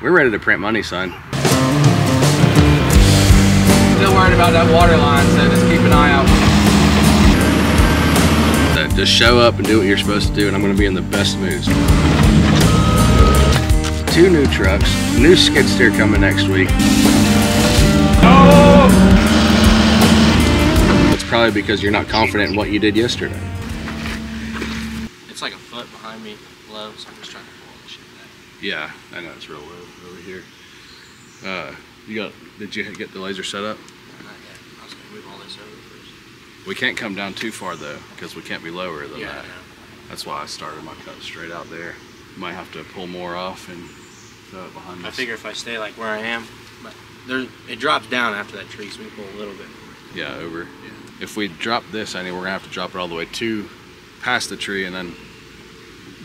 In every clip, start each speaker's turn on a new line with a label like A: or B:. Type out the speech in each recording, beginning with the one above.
A: We're ready to print money, son.
B: Still worried about that water line, so just keep an eye out.
A: So just show up and do what you're supposed to do, and I'm going to be in the best moods. 2 new trucks, new skid steer coming next week.
B: Oh!
A: It's probably because you're not confident in what you did yesterday.
B: It's like a foot behind me low, so I'm just trying to pull all the shit back.
A: Yeah, I know it's real low over here. Did you get the laser set up?
B: No, not yet. I was gonna move all this over first.
A: We can't come down too far though, because we can't be lower than
B: Yeah,
A: that. That's why I started my cut straight out there. Might have to pull more off and throw it behind us.
B: I figure if I stay like where I am, but it drops down after that tree, so we can pull a little bit.
A: Yeah, over. Yeah. If we drop this, I think we're gonna have to drop it all the way past the tree, and then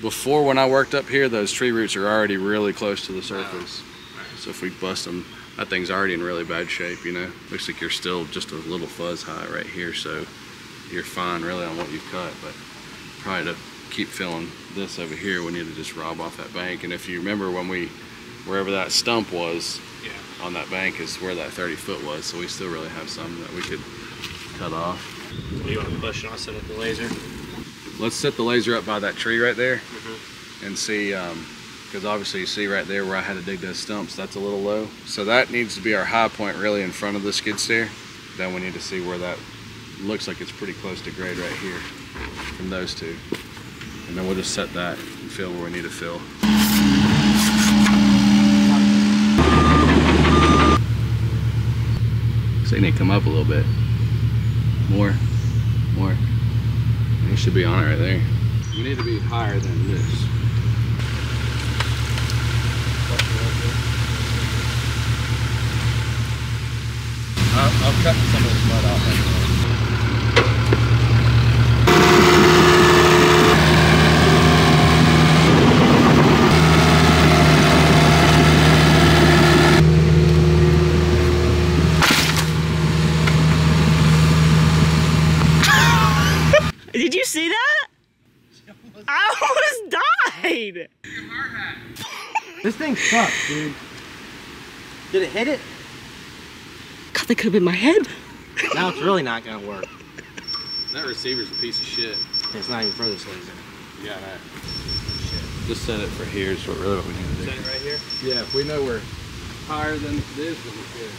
A: before when I worked up here, those tree roots are already really close to the surface.
B: Right.
A: So if we bust them, that thing's already in really bad shape, you know. Looks like you're still just a little fuzz high right here, so you're fine really on what you've cut, but probably to keep filling this over here, we need to just rob off that bank. And if you remember when wherever that stump was,
B: yeah,
A: on that bank is where that 30-foot was, so we still really have some that we could cut off.
B: What do you want to push? I'll set up the laser.
A: Let's set the laser up by that tree right there,
B: Mm-hmm.
A: and see, because obviously you see right there where I had to dig those stumps, that's a little low. So that needs to be our high point really in front of the skid steer. Then we need to see where that looks like it's pretty close to grade right here from those two. And then we'll just set that and fill where we need to fill. So you need to come up a little bit. More. You should be on it right there. You need to be higher than this. I'll cut some of this mud off anyway.
C: Did you see that? I almost died.
B: This thing sucks, dude. Did it hit it?
C: God, that could have been my head.
B: Now it's really not gonna work.
A: That receiver's a piece of shit.
B: It's not even for this laser.
A: Yeah, that. Just set it for here is what really what we need to do.
B: Set it right here?
A: Yeah, if we know we're higher than this, then we're good.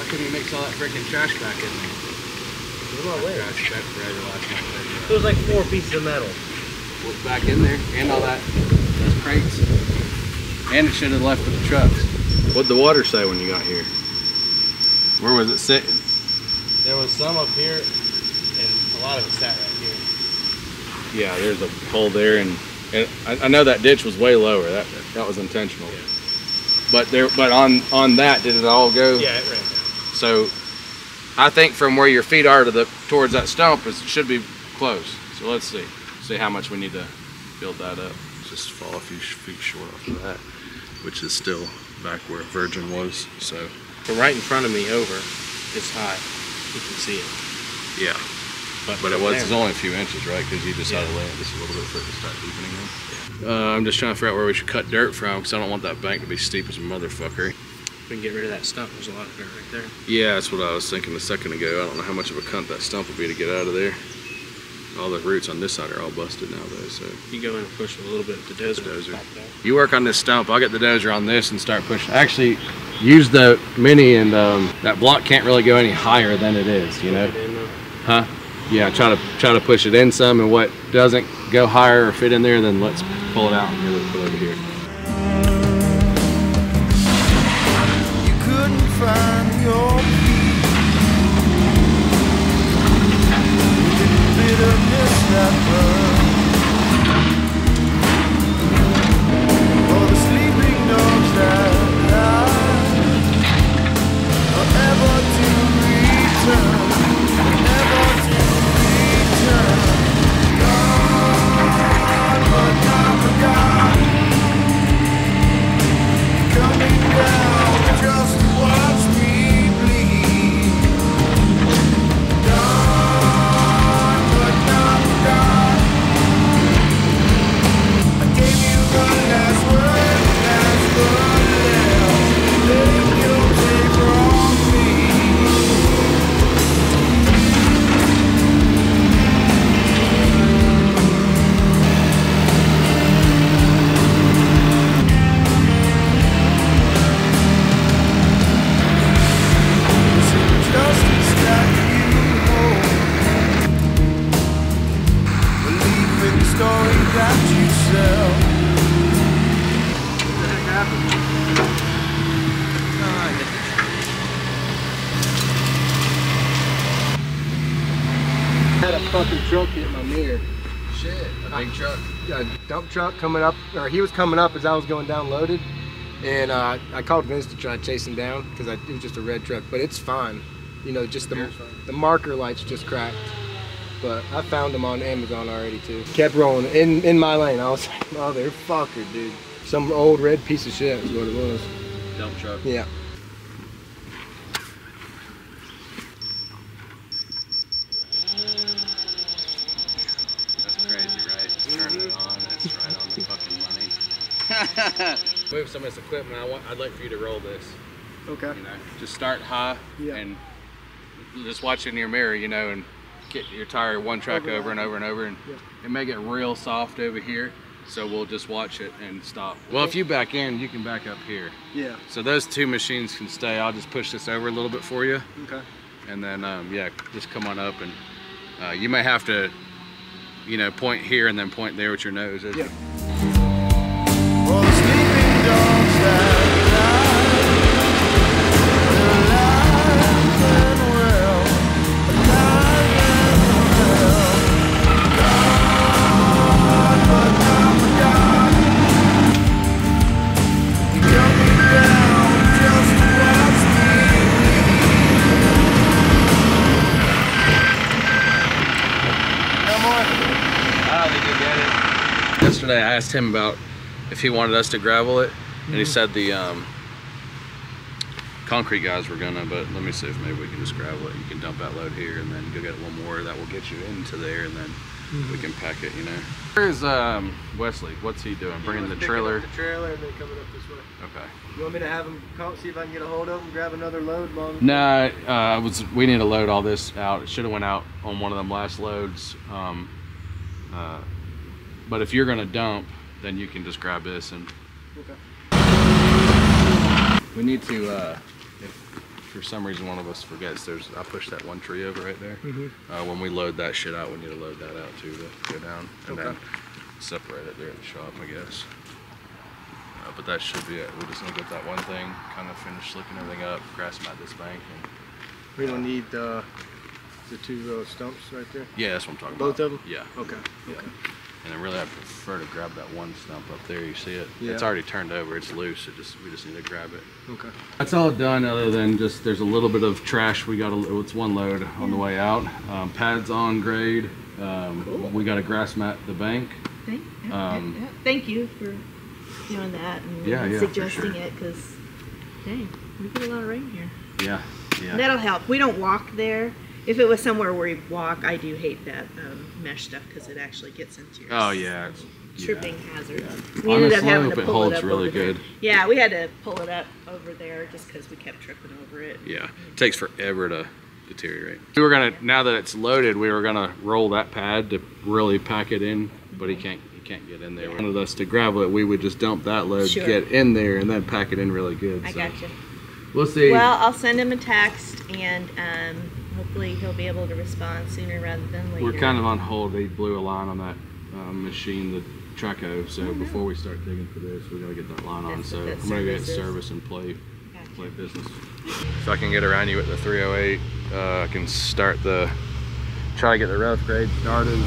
A: How can you mix all that freaking trash back in there? Trash back forever last night.
B: It was like 4 pieces of metal.
A: What's back in there? And all that, those crates. And it should have left with the trucks. What'd the water say when you got here? Where was it sitting?
B: There was some up here, and a lot of it sat right here.
A: Yeah, there's a hole there, and I know that ditch was way lower. That was intentional.
B: Yeah.
A: But on that, did it all go?
B: Yeah, it ran down.
A: So I think from where your feet are towards that stump, it should be close. So let's see how much we need to build that up. Just fall a few feet short off of that, which is still back where Virgin was. So
B: From right in front of me over, it's high. You can see it.
A: yeah, but it's only a few inches, right? Because you just had to land just a little bit for it to start deepening in. Yeah. I'm just trying to figure out where we should cut dirt from, because I don't want that bank to be steep as a motherfucker.
B: We can get rid of that stump. There's a lot of dirt right there.
A: Yeah, that's what I was thinking a second ago. I don't know how much of a cunt that stump would be to get out of there. All the roots on this side are all busted now, though. So
B: You go in and push a little bit with the dozer. Back there.
A: you work on this stump. I'll get the dozer on this and start pushing. Actually, use the mini, and that block can't really go any higher than it is. You know? Huh? Yeah. Try to push it in some, and what doesn't go higher or fit in there, then let's pull it out and get it put over here.
D: You couldn't find your bitterness that burned, or the sleeping dogs that lie, forever to return, never to return. Gone, but not forgotten.
E: happened? I had a fucking truck hit my mirror.
A: Shit, a big truck.
E: A dump truck coming up, or he was coming up as I was going down loaded. And I called Vince to try to chase him down because it was just a red truck, but it's fine. You know, just the marker lights just cracked. But I found them on Amazon already too. Kept rolling in my lane. I was like, motherfucker, dude. Some old red piece of shit is what it was.
A: Dump truck.
E: Yeah.
A: That's crazy, right? Turn it on, it's right on the fucking money. Move some of this equipment. I'd like for you to roll this.
E: Okay.
A: You know, just start high and just watch in your mirror, you know, and get your tire one track over and over and over, and it may get real soft over here. So we'll just watch it and stop. Well, if you back in, you can back up here.
E: Yeah.
A: So those two machines can stay. I'll just push this over a little bit for you.
E: Okay.
A: And then, yeah, just come on up, and you may have to, you know, point here and then point there with your nose.
E: Yeah.
D: For the sleeping dogs that alive and well, alive and well. God, but not forgotten. You're coming down just to watch me. No more.
A: Oh, they did get it. Yesterday I asked him about if he wanted us to gravel it, and he said the concrete guys were gonna, but let me see if maybe we can just gravel it. You can dump that load here and then go get one more that will get you into there, and then we can pack it, you know. Where's Wesley? What's he doing? Bringing the trailer?
E: The trailer and then coming up this way.
A: Okay.
E: You want me to have him call, see if I can get a hold of him, grab another load?
A: No, we need to load all this out. It should have went out on one of them last loads. But if you're gonna dump, then you can just grab this and.
E: Okay.
A: We need to, if for some reason one of us forgets, I pushed that one tree over right there. When we load that shit out, we need to load that out too to go down and then separate it there at the shop, I guess. But that should be it. We just need to get that one thing kind of finished looking everything up, grass mat this bank. And,
E: we don't need the two stumps right there?
A: yeah, that's what I'm talking
E: Both
A: about.
E: of them?
A: Yeah.
E: Okay.
A: Yeah.
E: Okay.
A: And then really I prefer to grab that one stump up there, you see it?
E: Yeah.
A: It's already turned over, it's loose, we just need to grab it.
E: Okay.
A: That's all done other than just there's a little bit of trash. It's one load on the way out. Pads on grade.
C: Cool.
A: We got to grass mat the bank.
C: Thank you for doing that and
A: Yeah, for
C: suggesting
A: sure.
C: it, because dang, we get a lot of rain here.
A: Yeah, yeah.
C: That'll help. We don't walk there. If it was somewhere where we walk, I do hate that mesh stuff because it actually gets into your
A: Oh yeah.
C: tripping hazard.
A: Yeah.
C: We ended up
A: On the
C: having
A: slope,
C: to
A: it
C: pull
A: holds
C: it up
A: really
C: over there.
A: good.
C: Yeah, we had to pull it up over there just because we kept tripping over it.
A: Yeah, it takes forever to deteriorate. We were gonna, now that it's loaded, we were gonna roll that pad to really pack it in, but he can't get in there. Wanted us to gravel it, we would just dump that load, get in there, and then pack it in really good.
C: I gotcha.
A: We'll see.
C: Well, I'll send him a text, and hopefully he'll be able to respond sooner rather than later.
A: We're kind of on hold. They blew a line on that machine, the Traco. So before we start digging for this, we gotta get that line on. So I'm gonna get service and play business. If I can get around you with the 308, I can start try to get the rough grade started.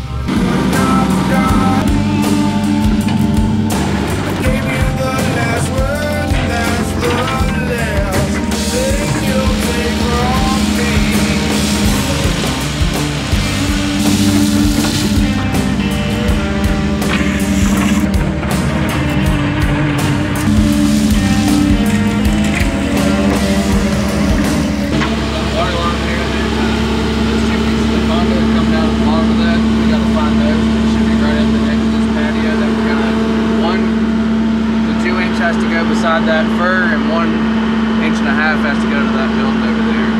A: That fur and 1.5 inches has to go to that building over there.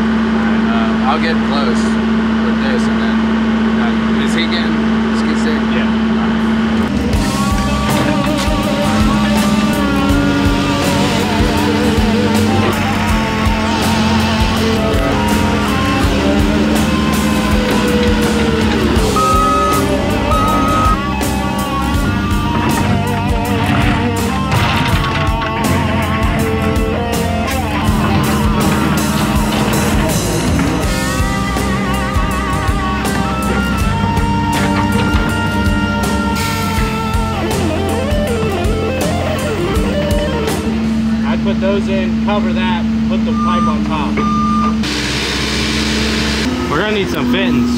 A: And I'll get close with this, and then is he getting skid steer? Yeah.
F: put those in, cover that, put the pipe on top. We're gonna need some fittings.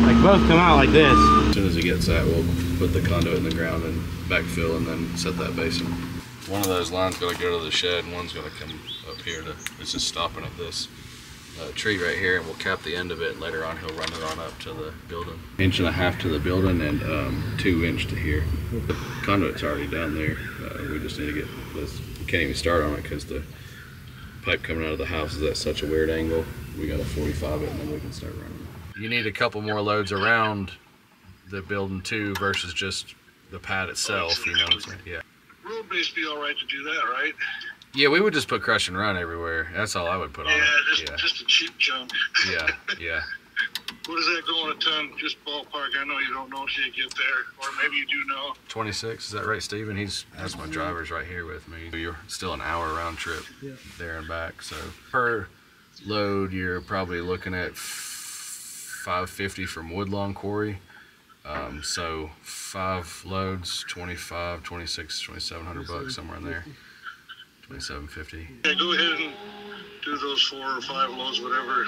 F: Like both come out like this.
A: As soon as he gets that, we'll put the conduit in the ground and backfill and then set that basin. One of those lines gonna go to the shed and one's gonna come up here to, it's just stopping at this tree right here, and we'll cap the end of it, and later on he'll run it on up to the building. 1.5 inches to the building and 2 inches to here. The conduit's already down there. We just need to get this. We can't even start on it because the pipe coming out of the house is at such a weird angle. We got to 45 it and then we can start running. You need a couple more loads around the building too versus just the pad itself, you know what I'm saying? Yeah.
G: Road base be all right to do that, right?
A: Yeah, we would just put crush and run everywhere. That's all I would put on it.
G: Just a cheap junk.
A: Yeah, yeah.
G: What does that go on a ton? Just ballpark. I know you don't know until you get there, or maybe you do know.
A: 26, is that right, Steven? That's my driver's right here with me. You're still an hour round trip there and back. So per load, you're probably looking at $550 from Woodlawn Quarry. So 5 loads, 25, 26, 2,700 bucks, somewhere in there. 2750.
G: Yeah, go ahead and do those 4 or 5 loads, whatever.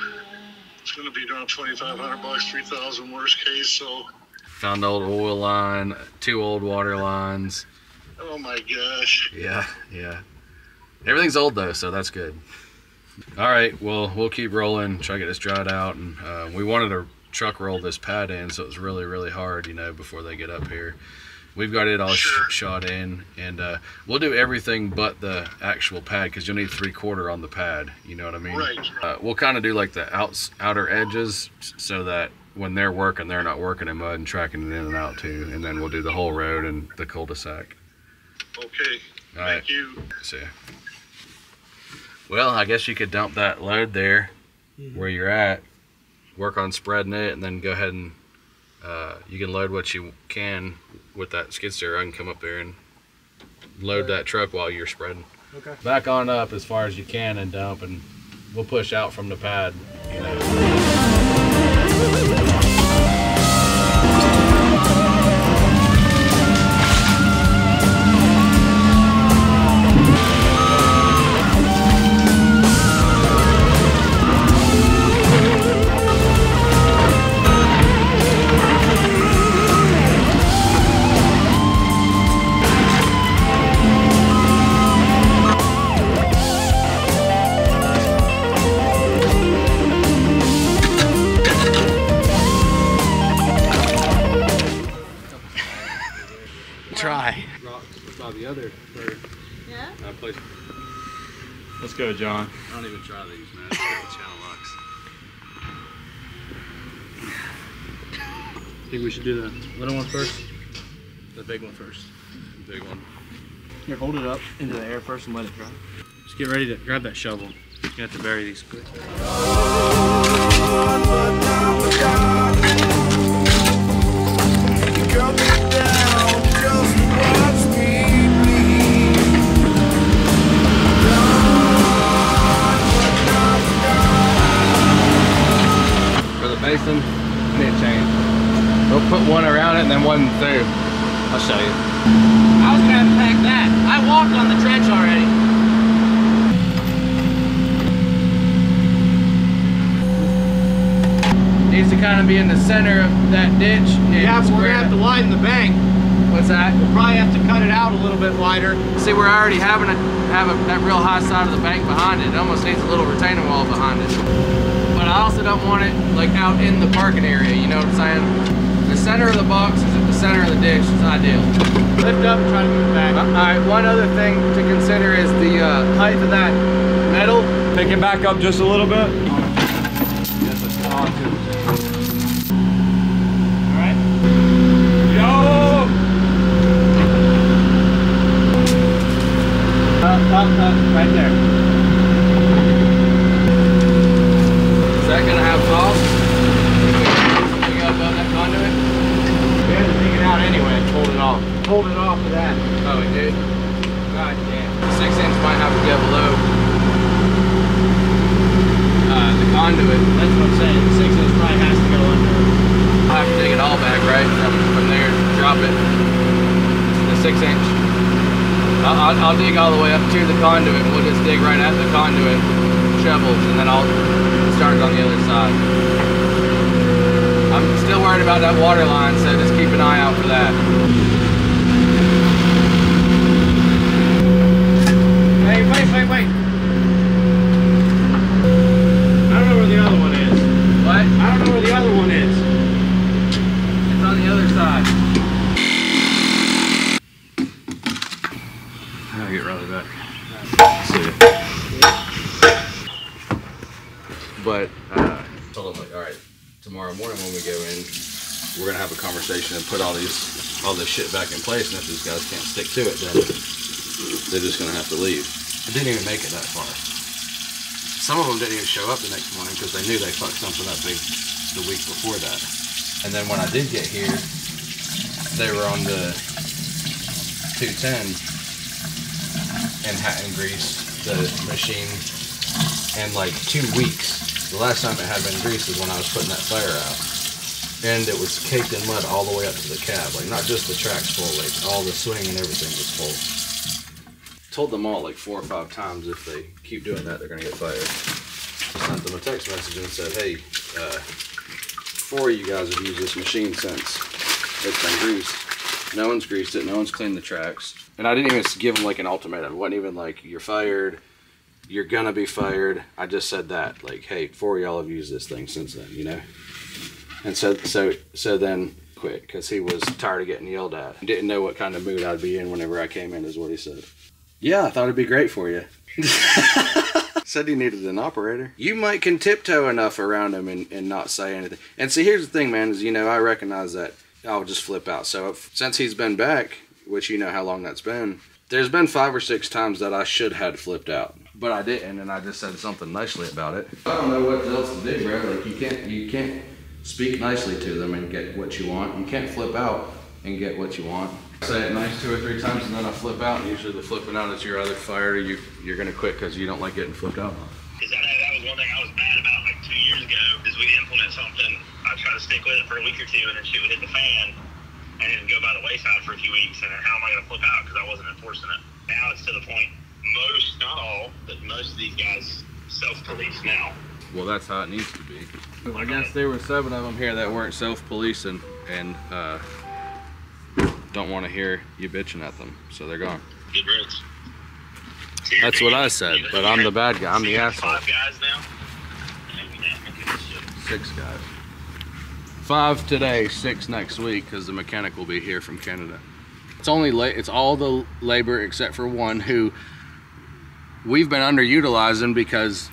G: It's going to be around 2,500 bucks, 3,000 worst case. So
A: found old oil line, 2 old water lines.
G: Oh my gosh.
A: Yeah, yeah. Everything's old though, so that's good. All right, well, we'll keep rolling, try to get this dried out, and we wanted to truck roll this pad in, so it's really, really hard, you know, before they get up here. We've got it all shot in, and we'll do everything but the actual pad because you'll need 3/4 on the pad. You know what I mean?
G: Right.
A: We'll kind of do like the outer edges so that when they're working, they're not working in mud and tracking it in and out too. And then we'll do the whole road and the cul-de-sac.
G: Okay.
A: All right.
G: Thank you.
A: See ya. Well, I guess you could dump that load there where you're at, work on spreading it, and then go ahead and you can load what you can with that skid steer. I can come up there and load that truck while you're spreading.
F: Okay.
A: Back on up as far as you can and dump, and we'll push out from the pad, you know.
F: Try.
E: The other
C: Yeah?
A: Place.
F: Let's go, John.
A: I don't even try these, man. Just get the channel locks.
F: Think we should do the little one first? The big one first.
A: Big one.
F: Here, hold it up into the air first and let it dry. Just get ready to grab that shovel. You have to bury these quick.
A: Basin, I need a chain. We'll put one around it and then one through. I'll show you.
B: I was gonna have to pack that. I walked on the trench already.
A: Needs to kind of be in the center of that ditch.
F: Yeah, but we're gonna have to widen the bank.
A: What's that?
F: We'll probably have to cut it out a little bit wider.
A: See, we're already having that real high side of the bank behind it. It almost needs a little retaining wall behind it. But I also don't want it like out in the parking area, you know what I'm saying? The center of the box is at the center of the ditch. It's ideal.
F: Lift up and try to move it back.
A: All right, one other thing to consider is the height of that metal.
F: Pick it back up just a little bit. Alright. Yo! Up, right there.
A: Is that gonna have frost? We got above that conduit?
F: We had to dig it out anyway and hold it off. Hold it off of that.
A: Oh, it did?
F: God damn.
A: The 6 inch might have to go below the conduit.
F: That's what I'm saying. The 6 inch probably has to go under.
A: I'll have to dig it all back, right? From there, drop it. The 6 inch. I'll dig all the way up to the conduit. We'll just dig right at the conduit, shovels, and then I'll start it on the other side. I'm still worried about that water line, so just keep an eye out for that.
F: Hey, wait. I don't know where the other one is.
A: What?
F: I don't know where the other one is.
A: It's on the other side. I'll get Rylee back. See ya. But told him, like, all right, tomorrow morning when we go in, we're gonna have a conversation and put all this shit back in place. And if these guys can't stick to it, then they're just gonna have to leave. I didn't even make it that far. Some of them didn't even show up the next morning because they knew they fucked something up big the week before that. And then when I did get here, they were on the 210 and hadn't greased the machine in like 2 weeks. The last time it had been greased was when I was putting that fire out. And it was caked in mud all the way up to the cab. Like, not just the tracks full, like all the swing and everything was full. Told them all like 4 or 5 times if they keep doing that, they're gonna get fired. Sent them a text message and said, hey, 4 of you guys have used this machine since it's been greased. No one's greased it, no one's cleaned the tracks. And I didn't even give them like an ultimatum. It wasn't even like, you're fired, you're gonna be fired. I just said that, like, hey, 4 of y'all have used this thing since then, you know? And so then quit, because he was tired of getting yelled at. He didn't know what kind of mood I'd be in whenever I came in, is what he said. Yeah, I thought it'd be great for you. Said he needed an operator. You might can tiptoe enough around him and not say anything. And see, here's the thing, man, is, you know, I recognize that I'll just flip out. So since he's been back, which you know how long that's been, there's been 5 or 6 times that I should have flipped out. But I didn't, and I just said something nicely about it. I don't know what else to do, bro. Like, you can't speak nicely to them and get what you want. You can't flip out and get what you want. Say it nice 2 or 3 times and then I flip out. And usually the flipping out is you're either fired or you're gonna quit because you don't like getting flipped out on.
H: Because I know that was one thing I was bad about like 2 years ago, is we'd implement something, I'd try to stick with it for a week or 2 and then shit would hit the fan and it'd go by the wayside for a few weeks, and then how am I gonna flip out because I wasn't enforcing it? Now it's to the point, most, not all, but most of these guys self-police now.
A: Well, that's how it needs to be. I guess there were 7 of them here that weren't self-policing and don't want to hear you bitching at them, so they're gone.
H: Good riddance. So
A: that's what I said, but I'm the bad guy. I'm the asshole.
H: 5 guys now?
A: 6 guys. 5 today, 6 next week, because the mechanic will be here from Canada. It's all the labor except for one who we've been underutilizing because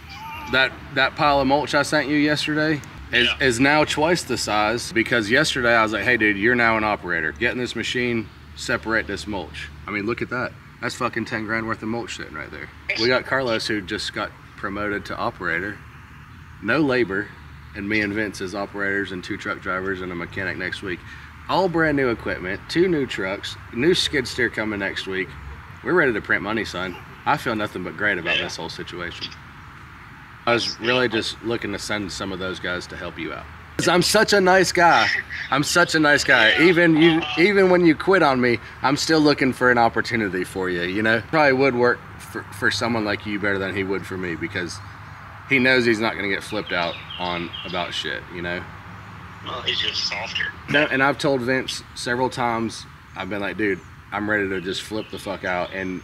A: that pile of mulch I sent you yesterday is now twice the size, because yesterday I was like, hey dude, you're now an operator. Get in this machine, separate this mulch. I mean, look at that. That's fucking 10 grand worth of mulch sitting right there. We got Carlos who just got promoted to operator. No labor, and me and Vince as operators and 2 truck drivers and a mechanic next week. All brand new equipment, 2 new trucks, new skid steer coming next week. We're ready to print money, son. I feel nothing but great about this whole situation. I was really just looking to send some of those guys to help you out. 'Cause I'm such a nice guy. I'm such a nice guy. Even when you quit on me, I'm still looking for an opportunity for you, you know? Probably would work for someone like you better than he would for me, because he knows he's not gonna get flipped out on about shit, you know?
H: Well, he's just softer.
A: No, and I've told Vince several times, I've been like, dude, I'm ready to just flip the fuck out. And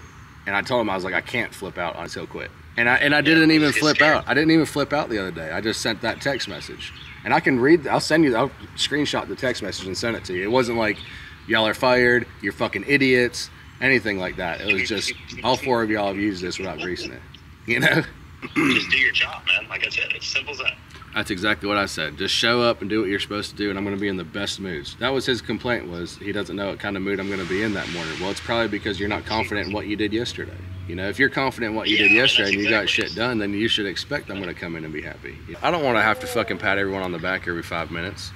A: I told him, I was like, I can't flip out until quit. And I didn't even flip out. I didn't even flip out the other day. I just sent that text message. And I can read, I'll screenshot the text message and send it to you. It wasn't like, y'all are fired, you're fucking idiots, anything like that. It was just, all 4 of y'all have used this without greasing it, you know?
H: Just do your job, man. Like I said, it's simple as that.
A: That's exactly what I said. Just show up and do what you're supposed to do, and I'm going to be in the best moods. That was his complaint, was he doesn't know what kind of mood I'm going to be in that morning. Well, it's probably because you're not confident in what you did yesterday. You know, if you're confident in what you did yesterday and you got shit done, then you should expect I'm going to come in and be happy. I don't want to have to fucking pat everyone on the back every 5 minutes.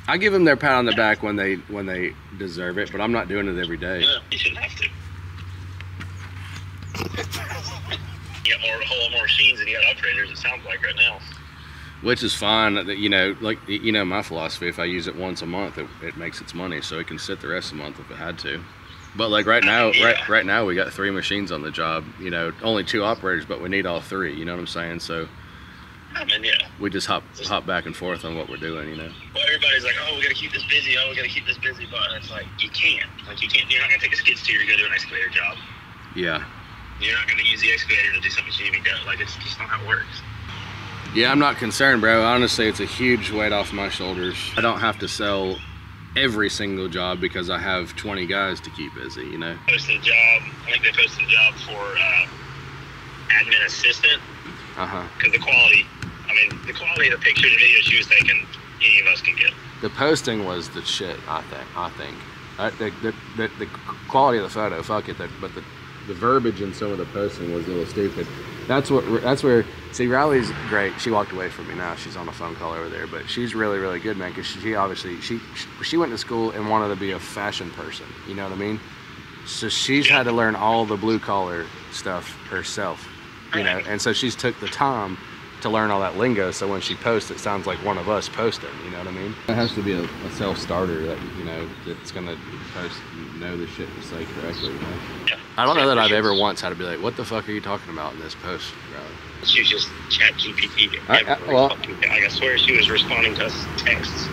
A: I give them their pat on the back when they deserve it, but I'm not doing it every day.
H: Yeah, you shouldn't have to. You got a whole lot more machines than you got operators, it sounds like, right now.
A: Which is fine, you know, like, you know, my philosophy, if I use it once a month, it makes its money, so it can sit the rest of the month if it had to. But like right now,
H: Yeah.
A: right now we got 3 machines on the job. You know, only 2 operators, but we need all 3. You know what I'm saying? So
H: I mean, yeah.
A: we just hop back and forth on what we're doing. You know.
H: Well, everybody's like, oh, we gotta keep this busy. Oh, we gotta keep this busy. But it's like, you can't. Like, you can't. You're not gonna take a skid steer to go do an excavator job.
A: Yeah.
H: You're not gonna use the excavator to do something you need to be done. Like, it's just not how it works.
A: Yeah, I'm not concerned, bro. Honestly, it's a huge weight off my shoulders. I don't have to sell every single job because I have 20 guys to keep busy, you know?
H: Posted a job. I think they posted a job for admin assistant. Because the quality of the pictures and videos she was taking, any of us can get.
A: The posting was the shit, I think. The quality of the photo, fuck it, but the verbiage in some of the posting was a little stupid. That's where, see, Rylee's great. She walked away from me now. She's on a phone call over there, but she's really, really good, man, because she obviously, she went to school and wanted to be a fashion person, you know what I mean? So she's had to learn all the blue collar stuff herself, you know, and so she's took the time to learn all that lingo, so when she posts, it sounds like one of us posting, you know what I mean? It has to be a self-starter that, you know, that's gonna post, know the shit to say correctly, you know?
H: Yeah.
A: I don't know that I've ever once had to be like, what the fuck are you talking about in this post, bro?
H: She was just chat GPT. I swear she was responding to us texts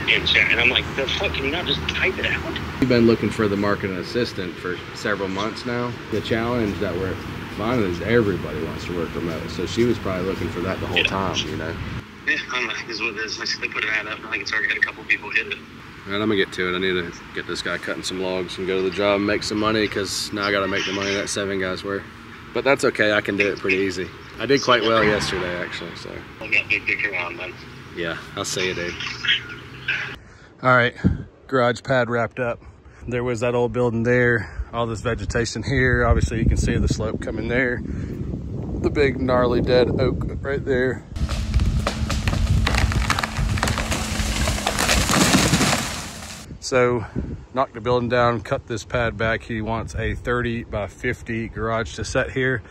H: in chat, and I'm like, the fuck, can you not just type it out?
A: We've been looking for the marketing assistant for several months now. The challenge that we're finding is everybody wants to work remote, so she was probably looking for that the whole time, you know?
H: Yeah, I don't know. This is what it is. They put an ad up, and I think it's already had a couple people hit it.
A: All right, I'm gonna get to it. I need to get this guy cutting some logs and go to the job and make some money, because now I gotta make the money that 7 guys were. But that's okay, I can do it pretty easy. I did quite well yesterday, actually, so.
H: I got big dick around, man.
A: Yeah, I'll see you, dude.
F: All right, garage pad wrapped up. There was that old building there, all this vegetation here. Obviously you can see the slope coming there. The big gnarly dead oak right there. So knocked the building down, cut this pad back. He wants a 30 by 50 garage to set here.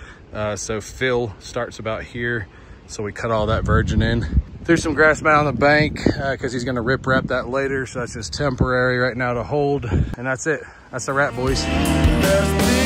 F: So fill starts about here. So we cut all that virgin in. Threw some grass mat on the bank because he's gonna rip wrap that later. So that's just temporary right now to hold. And that's it. That's a wrap, boys.
D: There's